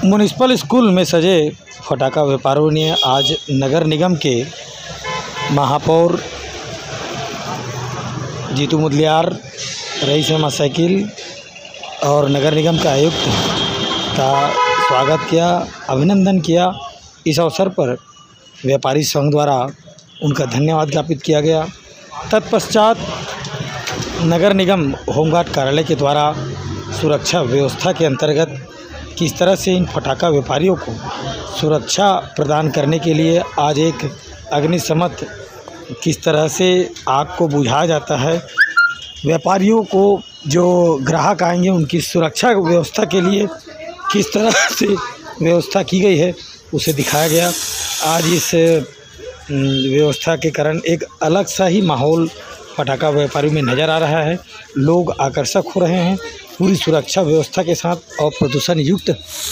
Municipal school में सजे फटाका व्यापारियों ने आज नगर निगम के महापौर जीतू मुदलियार, रईस एहमद साइकिल और नगर निगम के आयुक्त का स्वागत किया, अभिनंदन किया। इस अवसर पर व्यापारी संघ द्वारा उनका धन्यवाद ज्ञापित किया गया। तत्पश्चात नगर निगम होमगार्ड कार्यालय के द्वारा सुरक्षा व्यवस्था के अंतर्गत किस तरह से इन फटाका व्यापारियों को सुरक्षा प्रदान करने के लिए आज एक अग्निशमन किस तरह से आग को बुझाया जाता है, व्यापारियों को जो ग्राहक आएंगे उनकी सुरक्षा व्यवस्था के लिए किस तरह से व्यवस्था की गई है उसे दिखाया गया। आज इस व्यवस्था के कारण एक अलग सा ही माहौल फटाका व्यापारियों में नज़र आ रहा है। लोग आकर्षक हो रहे हैं। पूरी सुरक्षा व्यवस्था के साथ और प्रदूषण युक्त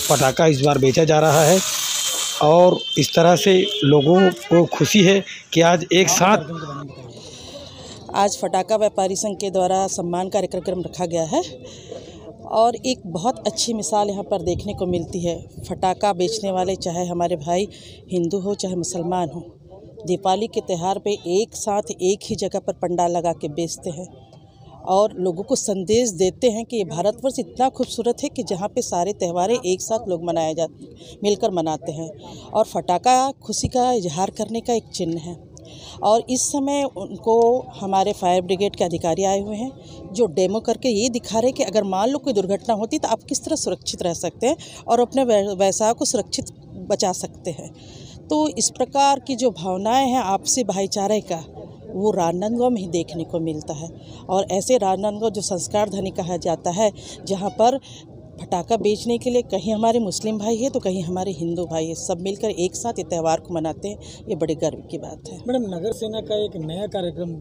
पटाखा इस बार बेचा जा रहा है और इस तरह से लोगों को खुशी है कि आज एक साथ फटाका व्यापारी संघ के द्वारा सम्मान कार्यक्रम रखा गया है और एक बहुत अच्छी मिसाल यहाँ पर देखने को मिलती है। फटाका बेचने वाले चाहे हमारे भाई हिंदू हो चाहे मुसलमान हो, दीपावली के त्यौहार पे एक साथ एक ही जगह पर पंडाल लगा के बेचते हैं और लोगों को संदेश देते हैं कि ये भारतवर्ष इतना खूबसूरत है कि जहाँ पे सारे त्यौहारें एक साथ लोग मिलकर मनाते हैं और फटाका खुशी का इजहार करने का एक चिन्ह है। और इस समय उनको हमारे फायर ब्रिगेड के अधिकारी आए हुए हैं जो डेमो करके ये दिखा रहे हैं कि अगर मान लो कोई दुर्घटना होती तो आप किस तरह सुरक्षित रह सकते हैं और अपने व्यवसाय को सुरक्षित बचा सकते हैं। तो इस प्रकार की जो भावनाएं हैं आपसी भाईचारे का, वो राजनांदगांव में ही देखने को मिलता है। और ऐसे राजनांदगांव जो संस्कार धनी कहा जाता है, जहाँ पर फटाका बेचने के लिए कहीं हमारे मुस्लिम भाई है तो कहीं हमारे हिंदू भाई है, सब मिलकर एक साथ ये त्यौहार को मनाते हैं। ये बड़े गर्व की बात है। मैडम, नगर सेना का एक नया कार्यक्रम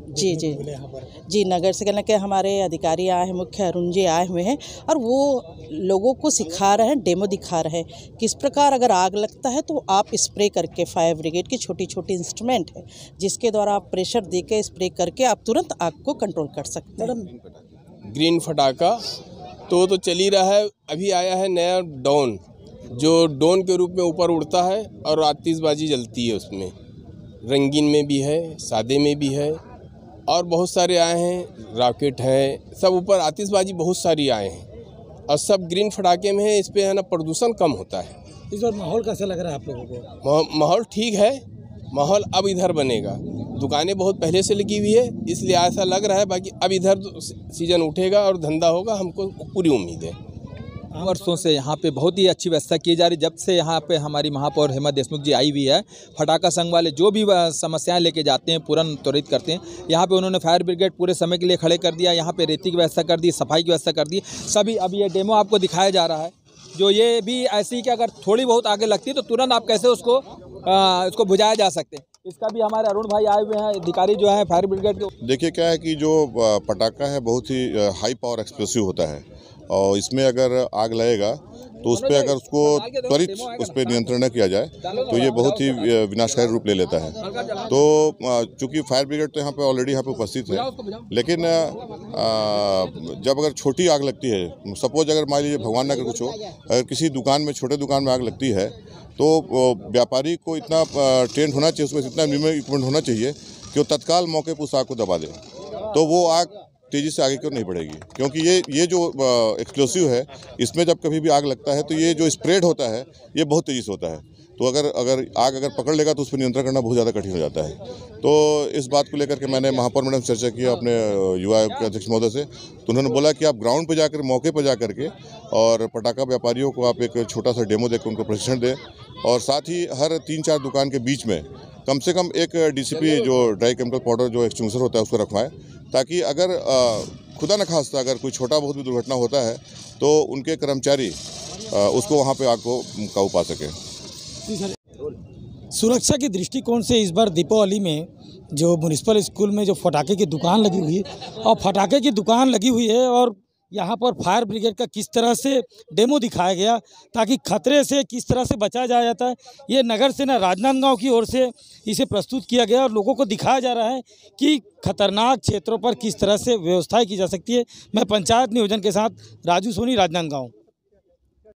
जी नगर सेना के हमारे अधिकारी आए हैं, मुख्य अरुण जी आए हुए हैं और वो लोगों को सिखा रहे हैं, डेमो दिखा रहे हैं किस प्रकार अगर आग लगता है तो आप स्प्रे करके, फायर ब्रिगेड की छोटी छोटी इंस्ट्रूमेंट है जिसके द्वारा आप प्रेशर दे के स्प्रे करके आप तुरंत आग को कंट्रोल कर सकते हैं। ग्रीन फटाका तो चल ही रहा है। अभी आया है नया डॉन, जो डॉन के रूप में ऊपर उड़ता है और आतिशबाजी जलती है। उसमें रंगीन में भी है, सादे में भी है और बहुत सारे आए हैं, रॉकेट है, सब ऊपर आतिशबाजी बहुत सारी आए हैं और सब ग्रीन फटाके में है। इस पर है ना प्रदूषण कम होता है। इस बार माहौल कैसा लग रहा है आप लोगों को? माहौल ठीक है। माहौल अब इधर बनेगा। दुकानें बहुत पहले से लगी हुई है इसलिए ऐसा लग रहा है, बाकी अब इधर सीजन उठेगा और धंधा होगा, हमको पूरी उम्मीद है। वर्षों से यहाँ पे बहुत ही अच्छी व्यवस्था की जा रही। जब से यहाँ पे हमारी महापौर हेमा देशमुख जी आई हुई है, फटाका संघ वाले जो भी समस्याएं लेके जाते हैं तुरंत त्वरित करते हैं। यहाँ पे उन्होंने फायर ब्रिगेड पूरे समय के लिए खड़े कर दिया, यहाँ पे रेती की व्यवस्था कर दी, सफाई की व्यवस्था कर दी सभी। अब ये डेमो आपको दिखाया जा रहा है, जो ये भी ऐसी कि अगर थोड़ी बहुत आगे लगती है तो तुरंत आप कैसे उसको बुझाया जा सकते हैं। इसका भी हमारे अरुण भाई आए हुए हैं, अधिकारी जो है फायर ब्रिगेड के। देखिए क्या है कि जो पटाखा है बहुत ही हाई पावर एक्सप्लोसिव होता है और इसमें अगर आग लगेगा तो उस पर अगर उसको त्वरित उस पर नियंत्रण न किया जाए तो ये बहुत ही विनाशकारी रूप ले लेता है। तो चूंकि फायर ब्रिगेड तो यहाँ पे ऑलरेडी यहाँ पे उपस्थित है, लेकिन जब अगर छोटी आग लगती है, सपोज अगर मान लीजिए भगवान न कर कुछ हो, अगर किसी दुकान में, छोटे दुकान में आग लगती है तो व्यापारी को इतना ट्रेंड होना चाहिए, उसमें इतना मिनिमम इक्विपमेंट होना चाहिए कि वो तत्काल मौके पर उस आग को दबा दे, तो वो आग तेज़ी से आगे क्यों नहीं बढ़ेगी। क्योंकि ये जो एक्सप्लोसिव है, इसमें जब कभी भी आग लगता है तो ये जो स्प्रेड होता है ये बहुत तेज़ी से होता है। तो अगर आग पकड़ लेगा तो उस पर नियंत्रण करना बहुत ज़्यादा कठिन हो जाता है। तो इस बात को लेकर के मैंने महापौर मैडम से चर्चा किया अपने युवा आयोग के अध्यक्ष महोदय से, तो उन्होंने बोला कि आप ग्राउंड पर जाकर, मौके पर जा करके और पटाखा व्यापारियों को आप एक छोटा सा डेमो देकर उनको प्रशिक्षण दें और साथ ही हर 3-4 दुकान के बीच में कम से कम एक DCP जो ड्राई केमिकल पाउडर जो एक्सटिंग्विशर होता है उसको रखवाएं, ताकि अगर खुदा न खास्ता अगर कोई छोटा बहुत भी दुर्घटना होता है तो उनके कर्मचारी उसको वहाँ पे आग को काबू पा सकें। सुरक्षा के दृष्टिकोण से इस बार दीपावली में जो म्युनिसिपल स्कूल में जो फटाके की दुकान लगी हुई है और फटाके की दुकान लगी हुई है और यहाँ पर फायर ब्रिगेड का किस तरह से डेमो दिखाया गया ताकि खतरे से किस तरह से बचा जा जाता है, ये नगर सेना राजनांदगांव की ओर से इसे प्रस्तुत किया गया और लोगों को दिखाया जा रहा है कि खतरनाक क्षेत्रों पर किस तरह से व्यवस्थाएं की जा सकती है। मैं पंचायत नियोजन के साथ राजू सोनी, राजनांदगांव।